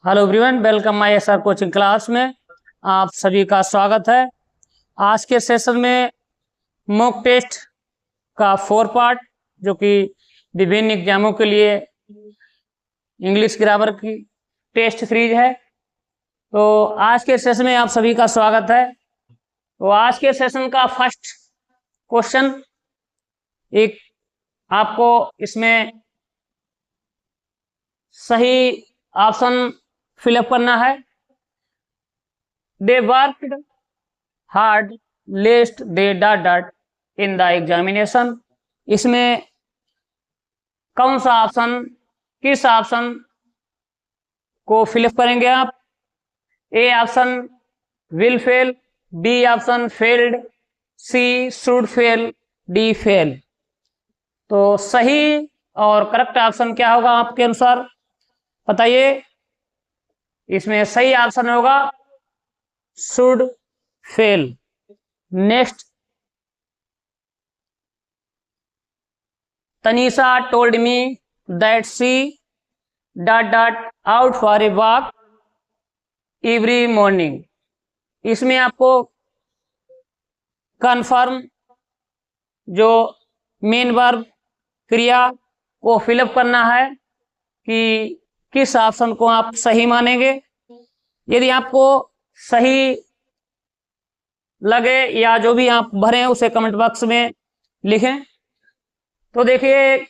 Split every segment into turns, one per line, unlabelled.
Hello everyone, welcome my SR coaching class में आप सभी का स्वागत है। आज के सेशन में मॉक टेस्ट का 4 पार्ट जो कि विभिन्न एग्जामों के लिए इंग्लिश ग्रामर की टेस्ट सीरीज है। तो आज के सेशन में आप सभी का स्वागत है। तो आज के सेशन का फर्स्ट क्वेश्चन, एक आपको इसमें सही ऑप्शन फिलअप करना है। They worked hard लेस्ट they dot dot in the examination. इसमें कौन सा ऑप्शन, किस ऑप्शन को फिलअप करेंगे आप? A option will fail, B option failed, C should fail, D fail. तो सही और करेक्ट ऑप्शन क्या होगा आपके अनुसार, बताइए। इसमें सही ऑप्शन होगा should fail. Next, Tanisha told me that she dot dot out for a walk every morning. इसमें आपको कन्फर्म जो मेन वर्ब क्रिया को फिलअप करना है कि किस ऑप्शन को आप सही मानेंगे। यदि आपको सही लगे या जो भी आप भरें उसे कमेंट बॉक्स में लिखें। तो देखिए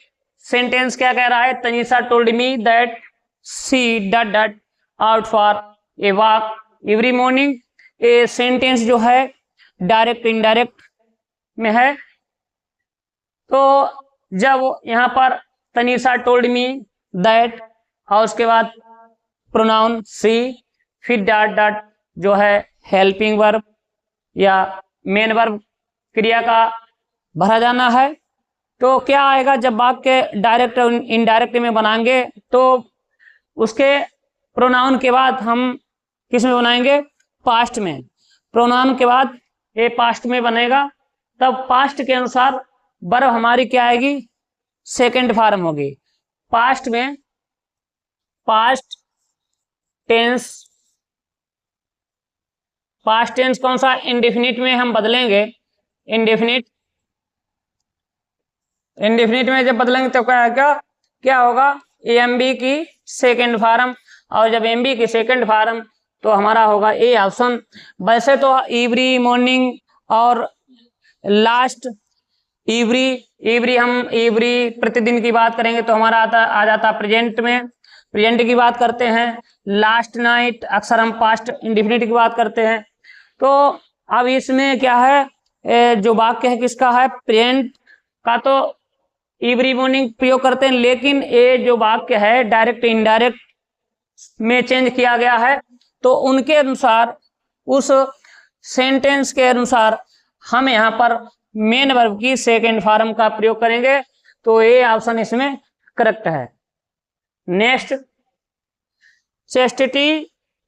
सेंटेंस क्या कह रहा है, Tanisha told me that she dot dot out for a walk every morning. ये सेंटेंस जो है डायरेक्ट इनडायरेक्ट में है। तो जब यहाँ पर तनीषा टोल्ड मी दैट और उसके बाद प्रोनाउन सी, फिर डॉट डॉट जो है हेल्पिंग वर्ब या मेन वर्ब क्रिया का भरा जाना है। तो क्या आएगा, जब वाक्य डायरेक्ट और इनडायरेक्ट में बनाएंगे तो उसके प्रोनाउन के बाद हम किस में बनाएंगे? पास्ट में। प्रोनाउन के बाद ये पास्ट में बनेगा, तब पास्ट के अनुसार वर्ब हमारी क्या आएगी? सेकंड फॉर्म होगी। पास्ट में पास्ट टेंस, पास्ट टेंस कौन सा? इंडेफिनिट में हम बदलेंगे। इंडेफिनिट में जब बदलेंगे तो क्या होगा? एमबी की सेकंड फॉर्म। और जब एमबी की सेकंड फॉर्म तो हमारा होगा ए ऑप्शन। वैसे तो एवरी मॉर्निंग और लास्ट एवरी हम एवरी प्रतिदिन की बात करेंगे तो हमारा आ जाता प्रेजेंट में, प्रेजेंट की बात करते हैं। लास्ट नाइट अक्सर हम पास्ट इंडेफिनिट की बात करते हैं। तो अब इसमें क्या है, जो वाक्य है किसका है? प्रेजेंट का तो एवरी मॉर्निंग प्रयोग करते हैं, लेकिन ये जो वाक्य है डायरेक्ट इनडायरेक्ट में चेंज किया गया है। तो उनके अनुसार, उस सेंटेंस के अनुसार हम यहाँ पर मेन वर्ब की सेकंड फॉर्म का प्रयोग करेंगे। तो ये ऑप्शन इसमें करेक्ट है। Next, chastity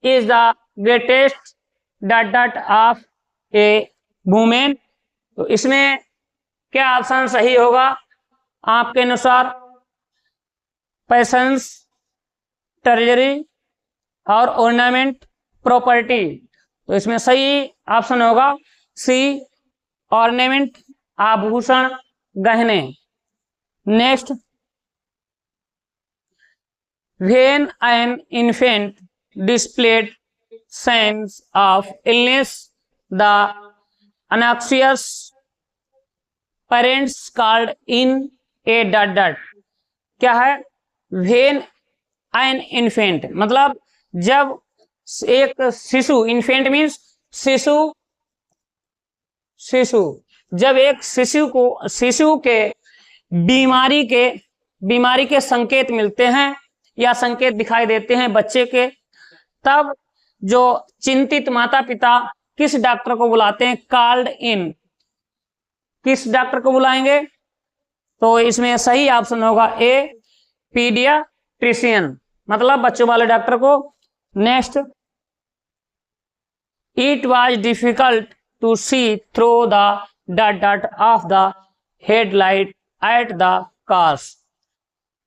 is the greatest dot dot of A women. तो इसमें क्या ऑप्शन सही होगा आपके अनुसार? पैशंस, ट्रेजरी और ऑर्नामेंट प्रॉपर्टी। तो इसमें सही ऑप्शन होगा सी, ऑर्नामेंट आभूषण गहने। Next, when an infant displayed signs of illness the anxious parents called in a dot dot। क्या है? व्हेन एन इन्फेंट मतलब जब एक शिशु, इन्फेंट मीन्स शिशु, जब एक शिशु के बीमारी के संकेत मिलते हैं या संकेत दिखाई देते हैं बच्चे के, तब जो चिंतित माता पिता किस डॉक्टर को बुलाते हैं? Called in. किस डॉक्टर को बुलाएंगे? तो इसमें सही ऑप्शन होगा ए, पीडियाट्रिशियन, मतलब बच्चों वाले डॉक्टर को। Next, it was difficult to see through the dot dot of the headlight at the cars.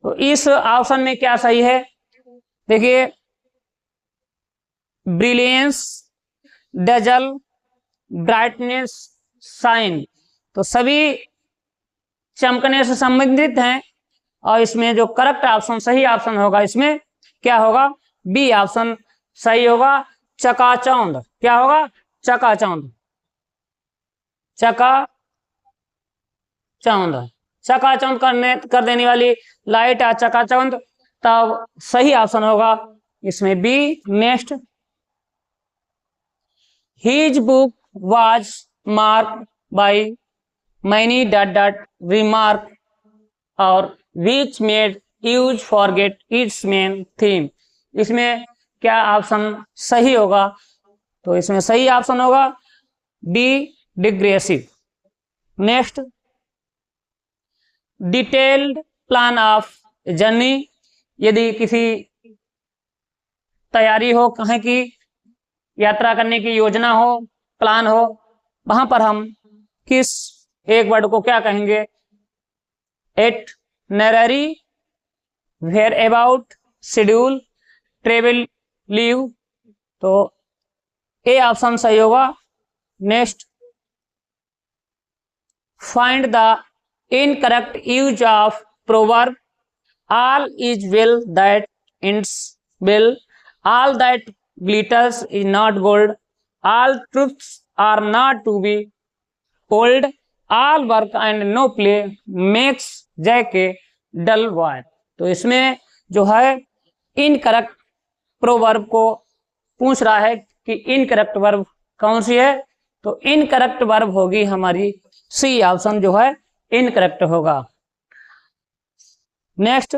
तो इस ऑप्शन में क्या सही है? देखिए ब्रिलियंस, डजल, ब्राइटनेस, शाइन। तो सभी चमकने से संबंधित हैं और इसमें जो करेक्ट ऑप्शन, सही ऑप्शन होगा इसमें क्या होगा, बी ऑप्शन सही होगा, चकाचौंध। क्या होगा, चकाचौंध, चकाचौंध, चकाचौंध कर देने वाली लाइट है चकाचौंध, तब सही ऑप्शन होगा इसमें B. Next, his book was mark by many dot dot remark और which made use forget its main theme. इसमें क्या ऑप्शन सही होगा, तो इसमें सही ऑप्शन होगा B, digressive. Next, detailed plan of journey, यदि किसी तैयारी हो, कहीं की यात्रा करने की योजना हो, प्लान हो, वहां पर हम किस एक वर्ड को क्या कहेंगे, itinerary, whereabout, schedule, travel, leave. तो ए ऑप्शन सही होगा। Next, find the incorrect use of proverb, all is well that ends well, all that glitters is not gold, all truths are not to be told, all work and no play makes Jack a dull boy। तो इसमें जो है incorrect proverb को पूछ रहा है कि incorrect verb कौन सी है, तो इनकरेक्ट वर्ब होगी हमारी सी ऑप्शन जो है इनकरेक्ट होगा। Next,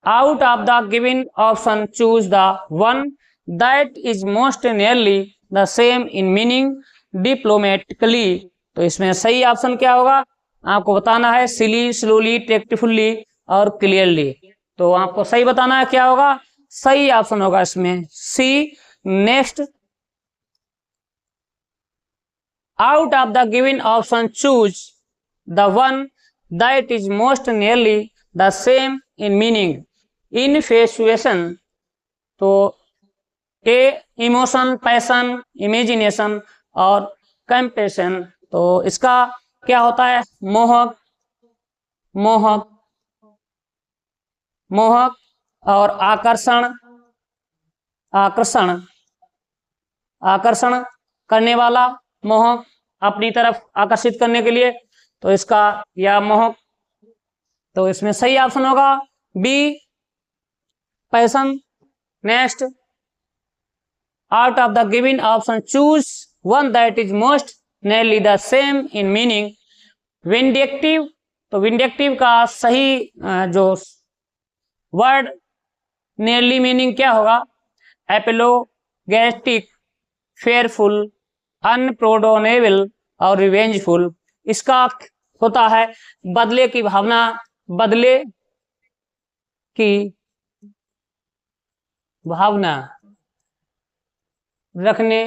out of the given option choose the one that is most nearly the same in meaning diplomatically. तो इसमें सही ऑप्शन क्या होगा, आपको बताना है सिली, स्लोली, टेक्टफुल्ली और क्लियरली। तो आपको सही बताना है क्या होगा, सही ऑप्शन होगा इसमें C. Next, out of the given option choose the one that is most nearly the same in meaning infatuation. तो ए इमोशन, पैशन, इमेजिनेशन और कंपैशन। तो इसका क्या होता है, मोहक, मोहक, मोहक और आकर्षण, आकर्षण, आकर्षण करने वाला, मोहक अपनी तरफ आकर्षित करने के लिए, तो इसका या मोहक। तो इसमें सही ऑप्शन होगा B, passion. Next, out of the given option choose one that is most nearly the same in meaning vindictive. तो विंडिक्टिव का सही जो वर्ड नियरली मीनिंग क्या होगा, एपोलोगेटिक, फेयरफुल, अनप्रोडोनेबल और रिवेंजफुल। इसका होता है बदले की भावना, बदले की भावना रखने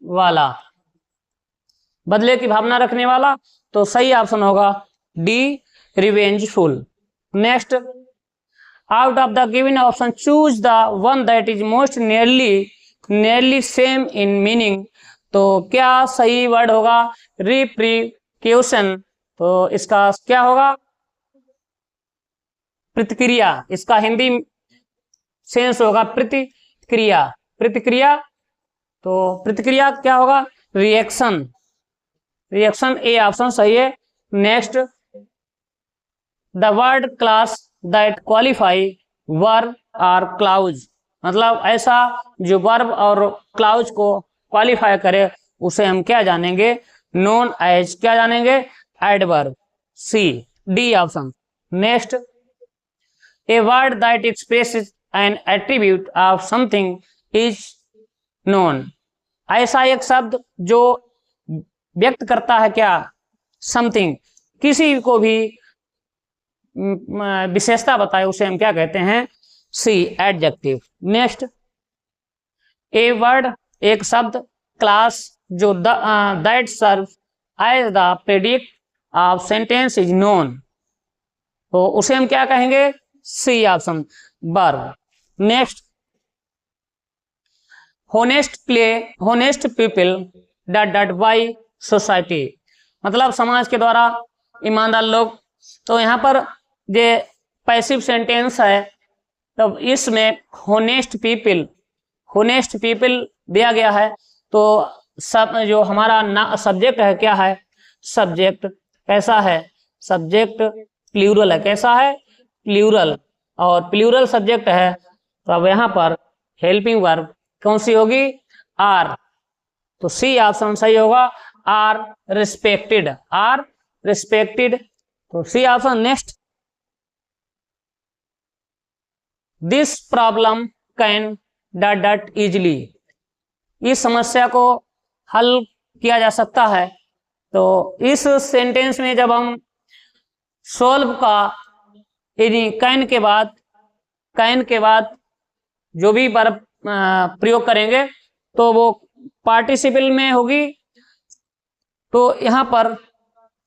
वाला, बदले की भावना रखने वाला। तो सही ऑप्शन होगा D, revengeful. Next, out of the given option choose the one that is most nearly same in meaning. तो क्या सही वर्ड होगा, रिप्रिक्यूशन। तो इसका क्या होगा, प्रतिक्रिया। इसका हिंदी सेंस होगा प्रतिक्रिया, प्रतिक्रिया। तो प्रतिक्रिया क्या होगा, रिएक्शन, रिएक्शन। ए ऑप्शन सही है। Next, the word class that qualify verb और क्लाउज, मतलब ऐसा जो वर्ब और क्लाउज को क्वालिफाई करे उसे हम क्या जानेंगे, नोन एज, क्या जानेंगे, adverb. C, D option. Next, a word that expresses an attribute of something is known. ऐसा एक शब्द जो व्यक्त करता है क्या, समथिंग, किसी को भी विशेषता बताए उसे हम क्या कहते हैं, C, adjective. Next, a word एक शब्द, क्लास जो that serve as the predicate of sentence is known. तो उसे हम क्या कहेंगे, C option, verb. Next, honest people dot dot by society, मतलब समाज के द्वारा ईमानदार लोग। तो यहाँ पर ये पैसिव सेंटेंस है, तब इसमें होनेस्ट पीपल दिया गया है। तो सब जो हमारा ना सब्जेक्ट है क्या है, सब्जेक्ट कैसा है, सब्जेक्ट प्लूरल है, कैसा है, प्लूरल, और प्लूरल सब्जेक्ट है। तो अब यहाँ पर हेल्पिंग वर्ब कौन सी होगी, आर। तो सी ऑप्शन सही होगा, आर रिस्पेक्टेड, आर रिस्पेक्टेड। तो C option. Next, this problem can dot dot easily, इस समस्या को हल किया जा सकता है। तो इस सेंटेंस में जब हम सोल्व का कैन के बाद जो भी वर्ब प्रयोग करेंगे तो वो पार्टिसिपल में होगी। तो यहाँ पर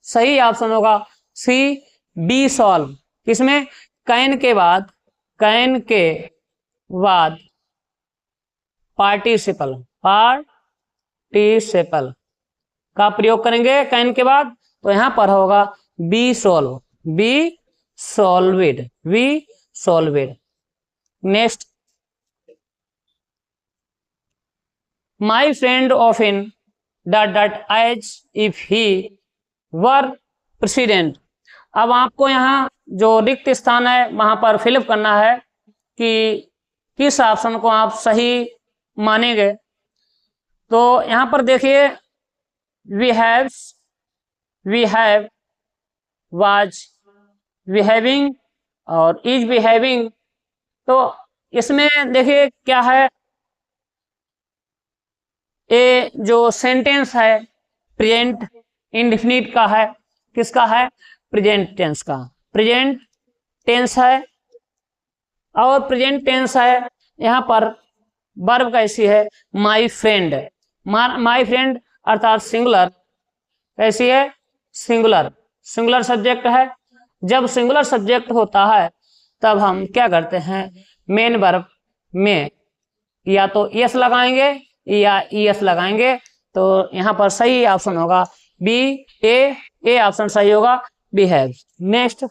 सही ऑप्शन होगा सी, बी सॉल्व। किसमें, कैन के बाद पार्टिसिपल का प्रयोग करेंगे कैन के बाद। तो यहाँ पर होगा B solved. Next, my friend often dot dot as if he were president. अब आपको यहाँ जो रिक्त स्थान है वहां पर फिलअप करना है कि किस ऑप्शन को आप सही मानेंगे। तो यहाँ पर देखिए, वी हैव, वाज बिहेविंग और इज बिहेविंग। तो इसमें देखिए क्या है, ये जो सेंटेंस है प्रेजेंट इंडेफिनिट का है, किसका है, प्रेजेंट टेंस का, प्रेजेंट टेंस है। और प्रेजेंट टेंस है, यहाँ पर वर्ब कैसी है, माई फ्रेंड अर्थात सिंगुलर, कैसी है, सिंगुलर सब्जेक्ट है। जब सिंगुलर सब्जेक्ट होता है तब हम क्या करते हैं, मेन वर्ब में या तो यस लगाएंगे या ईएस लगाएंगे। तो यहाँ पर सही ऑप्शन होगा बी, ए ऑप्शन सही होगा, behave. Next,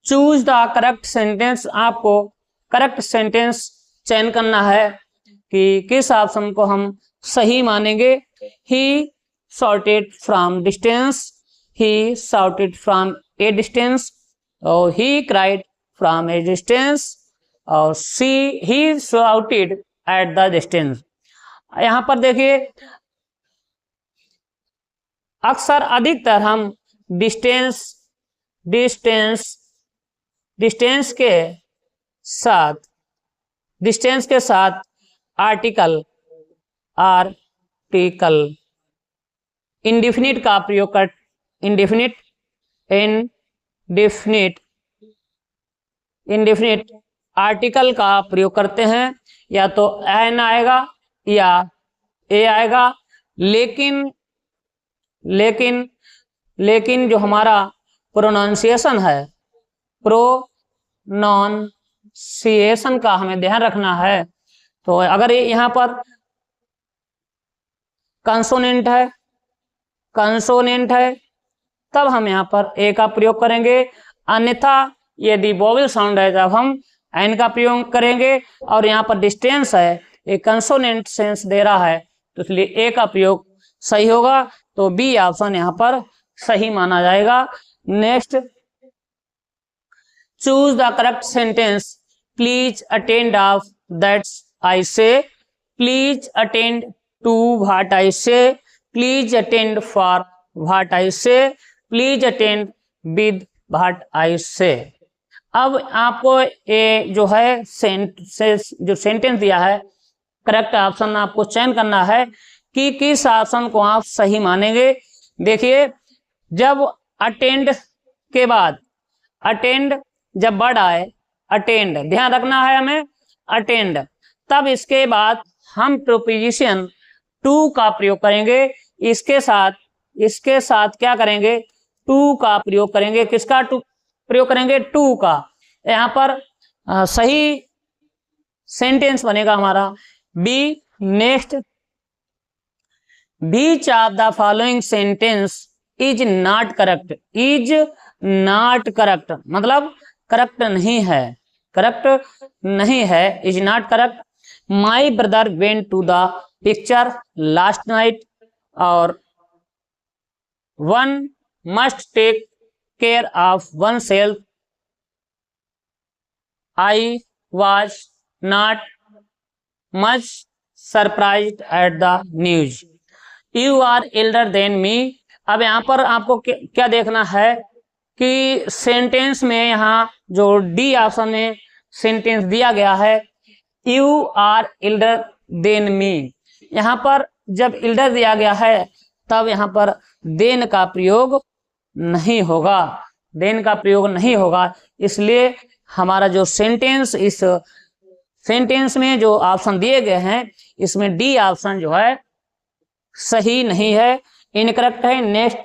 choose the correct sentence, आपको करेक्ट सेंटेंस चयन करना है कि किस ऑप्शन को हम सही मानेंगे। ही shouted from a distance, और he cried from a distance, और he shouted at the distance। यहाँ पर देखिए अक्सर अधिकतर हम डिस्टेंस के साथ आर्टिकल इंडेफिनिट का प्रयोग कर इंडेफिनिट आर्टिकल का प्रयोग करते हैं, या तो एन आएगा या ए आएगा। लेकिन जो हमारा प्रोनाउंसिएशन है, प्रोनाउंसिएशन का हमें ध्यान रखना है। तो अगर यहाँ पर कंसोनेंट है तब हम यहाँ पर ए का प्रयोग करेंगे, अन्यथा यदि वोवेल साउंड है तब हम एन का प्रयोग करेंगे। और यहाँ पर डिस्टेंस है, एक कंसोनेंट सेंस दे रहा है, तो इसलिए ए का प्रयोग सही होगा। तो बी ऑप्शन यहाँ पर सही माना जाएगा। Next, choose the correct sentence, please attend of that's I say, please attend to what I say, please attend for what I say, please attend with what I say. अब आपको ये जो है जो सेंटेंस दिया है, करेक्ट ऑप्शन आपको चयन करना है कि किस ऑप्शन को आप सही मानेंगे। देखिए, जब अटेंड के बाद जब वर्ड आए अटेंड, ध्यान रखना है हमें, अटेंड, तब इसके बाद हम प्रीपोजिशन टू का प्रयोग करेंगे। इसके साथ क्या करेंगे, टू का प्रयोग करेंगे। किसका प्रयोग करेंगे, टू का। यहाँ पर सही सेंटेंस बनेगा हमारा B. Next, which of the following sentence is not correct. Is not correct मतलब करेक्ट नहीं है, करेक्ट नहीं है, is not correct. My brother went to the picture last night, और one must take care of oneself, I was not much surprised at the news, you are elder than me. अब यहाँ पर आपको क्या देखना है कि sentence में यहाँ जो डी ऑप्शन में सेंटेंस दिया गया है, you are elder than me, यहाँ पर जब एल्डर दिया गया है तब यहाँ पर देन का प्रयोग नहीं होगा, देन का प्रयोग नहीं होगा। इसलिए हमारा जो सेंटेंस, इस सेंटेंस में जो ऑप्शन दिए गए हैं इसमें डी ऑप्शन जो है सही नहीं है, इनकरेक्ट है। Next,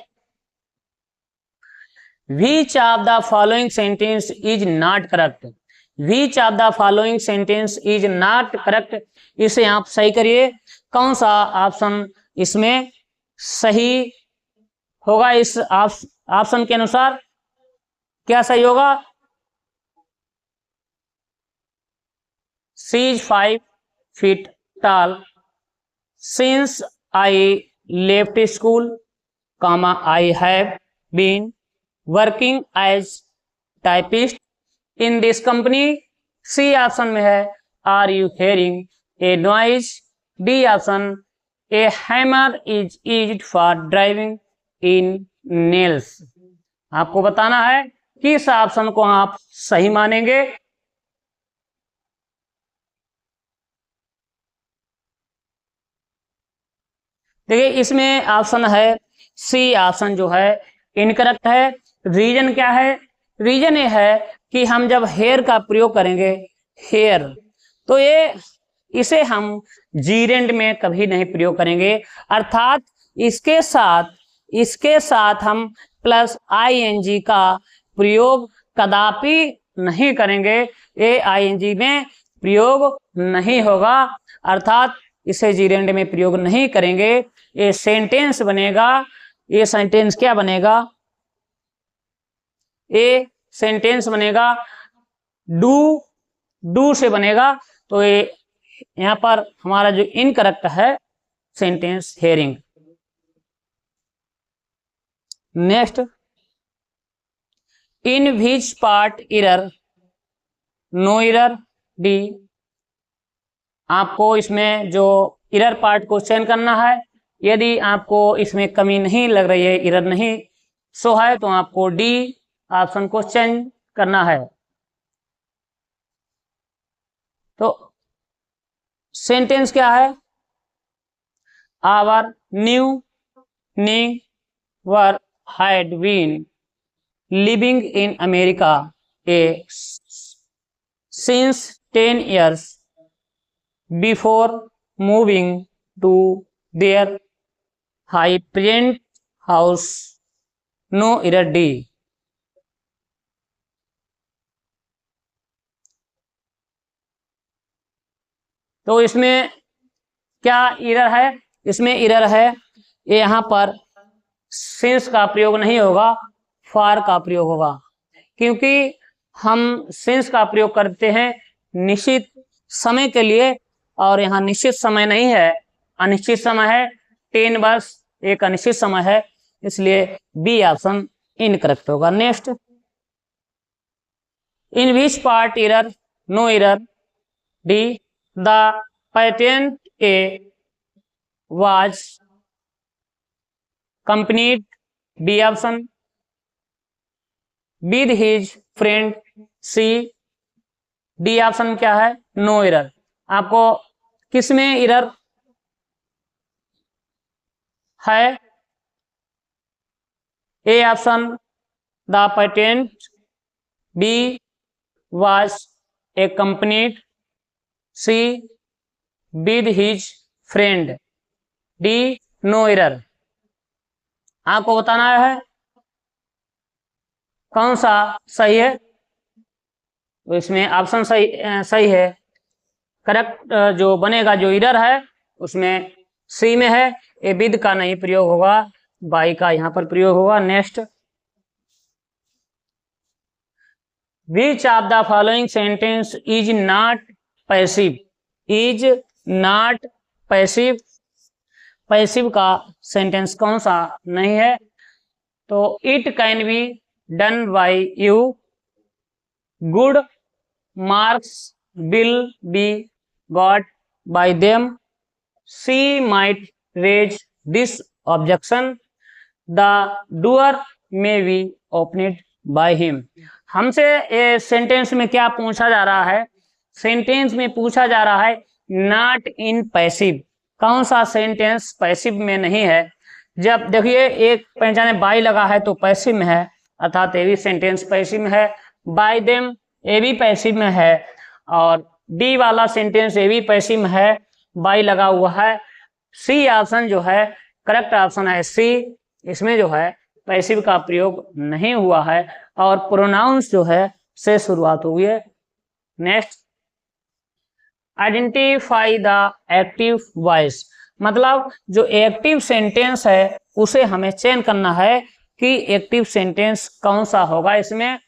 which of the following sentence is not correct. Which of the following sentence is not correct, इसे आप सही करिए। कौन सा ऑप्शन इसमें सही होगा? इस ऑप्शन के अनुसार क्या सही होगा? She is 5 feet tall since I left school, comma I have been working as typist in this company। C option में है are you hearing a noise, D option a hammer is used for driving in nails. आपको बताना है किस option को आप सही मानेंगे। देखिए इसमें ऑप्शन है सी ऑप्शन जो है इनकरेक्ट है। रीजन क्या है? रीजन ये है कि हम जब हेयर का प्रयोग करेंगे, हेयर, तो ये इसे हम जीरेंड में कभी नहीं प्रयोग करेंगे, अर्थात इसके साथ हम प्लस आईएनजी का प्रयोग कदापि नहीं करेंगे। ये आईएनजी में प्रयोग नहीं होगा, अर्थात इसे जीरेंड में प्रयोग नहीं करेंगे। ये सेंटेंस बनेगा, ये सेंटेंस क्या बनेगा? ये सेंटेंस बनेगा डू से बनेगा। तो ये यहां पर हमारा जो इनकरेक्ट है sentence hearing. Next, in which part error, no error, D. आपको इसमें जो एरर पार्ट को चयन करना है। यदि आपको इसमें कमी नहीं लग रही है, एरर नहीं शो है, तो आपको डी ऑप्शन को चयन करना है। तो सेंटेंस क्या है? Our neighbour had been living in America since 10 years before moving to their high parent house, no error, D। तो इसमें क्या एरर है? इसमें एरर है ये यहाँ पर सिंस का प्रयोग नहीं होगा, फॉर का प्रयोग होगा, क्योंकि हम सिंस का प्रयोग करते हैं निश्चित समय के लिए, और यहाँ निश्चित समय नहीं है, अनिश्चित समय है। 10 वर्ष एक अनिश्चित समय है, इसलिए बी ऑप्शन इनकरेक्ट होगा। Next, in which part error, no error, D. The patent A was complete, B option. With his friend, C. D option क्या है? No error. आपको किसमें एरर है? A option the patent, B was a complete, C with his friend, D no error. आपको बताना है कौन सा सही है। तो इसमें ऑप्शन सही है। करेक्ट जो बनेगा, जो इरर है उसमें सी में है। ए विद का नहीं प्रयोग होगा, बाई का यहाँ पर प्रयोग होगा। Next, which of the following sentence is not passive? Is not passive, passive का सेंटेंस कौन सा नहीं है? तो it can be done by you, good marks will be got by them, she might raise this objection, the doer may be opened by him. हमसे ये sentence में क्या पूछा जा रहा है? सेंटेंस में पूछा जा रहा है नॉट इन पैसिव, कौन सा सेंटेंस पैसिव में नहीं है? जब देखिए एक पहचाने बाय लगा है तो पैसिव में है, अर्थात ये भी सेंटेंस पैसिव में है। बाय देम ये भी पैसिव में है, और डी वाला सेंटेंस ये भी पैसिव में है, बाय लगा हुआ है। सी ऑप्शन जो है करेक्ट ऑप्शन है सी, इसमें जो है पैसिव का प्रयोग नहीं हुआ है और प्रोनाउंस जो है से शुरुआत हुई है। Next, identify the active voice, मतलब जो एक्टिव सेंटेंस है उसे हमें चयन करना है कि एक्टिव सेंटेंस कौन सा होगा इसमें।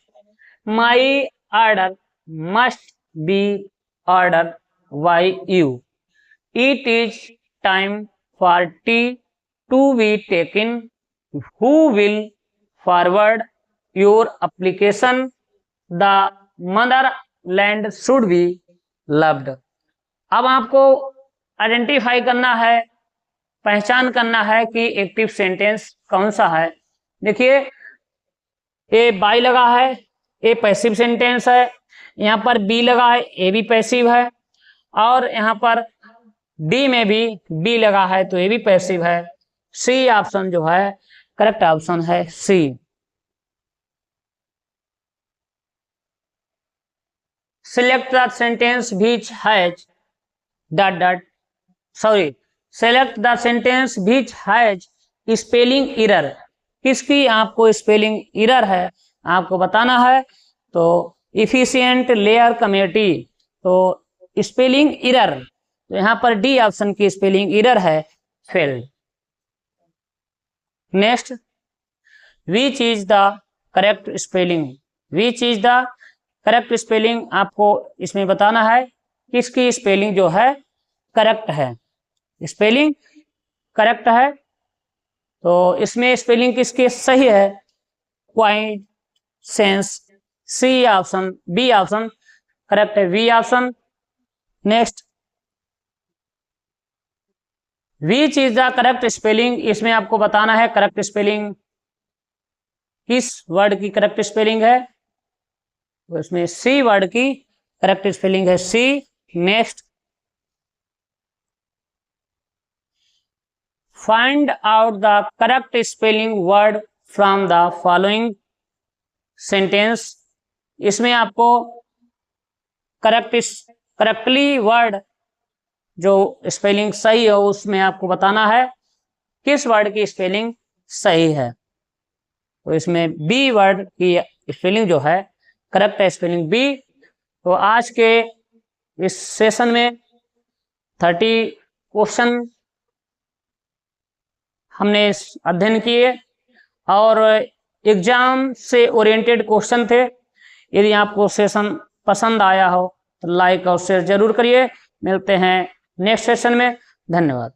My order must be order by you, it is time for tea to be taken, who will forward your application, the motherland should be loved। अब आपको आइडेंटिफाई करना है, पहचान करना है कि एक्टिव सेंटेंस कौन सा है। देखिए ए बाय लगा है, ए पैसिव सेंटेंस है, यहाँ पर बी लगा है, ए भी पैसिव है, और यहाँ पर डी में भी बी लगा है तो ये भी पैसिव है। सी ऑप्शन जो है करेक्ट ऑप्शन है C. Select the sentence which has dot dot, sorry, select the sentence which has spelling error, किसकी आपको स्पेलिंग एरर है आपको बताना है। तो इफिशिएंट लेयर कमेटी, तो स्पेलिंग एरर, तो यहाँ पर डी ऑप्शन की स्पेलिंग एरर है failed. Next, which is the correct spelling, which is the correct spelling आपको इसमें बताना है किसकी स्पेलिंग जो है करेक्ट है, स्पेलिंग करेक्ट है। तो इसमें स्पेलिंग किसकी सही है? Quite sense, C option, B option correct है, B option. Next, which is the correct spelling, इसमें आपको बताना है करेक्ट स्पेलिंग किस वर्ड की करेक्ट स्पेलिंग है, तो इसमें सी वर्ड की करेक्ट स्पेलिंग है C. Next, find out the correct spelling word from the following sentence, इसमें आपको करेक्टली वर्ड जो स्पेलिंग सही हो उसमें आपको बताना है किस वर्ड की स्पेलिंग सही है। तो इसमें बी वर्ड की स्पेलिंग जो है करेक्ट है, स्पेलिंग बी। तो आज के इस सेशन में 30 क्वेश्चन हमने अध्ययन किए और एग्जाम से ओरिएंटेड क्वेश्चन थे। यदि आपको सेशन पसंद आया हो तो लाइक और शेयर जरूर करिए। मिलते हैं नेक्स्ट सेशन में, धन्यवाद।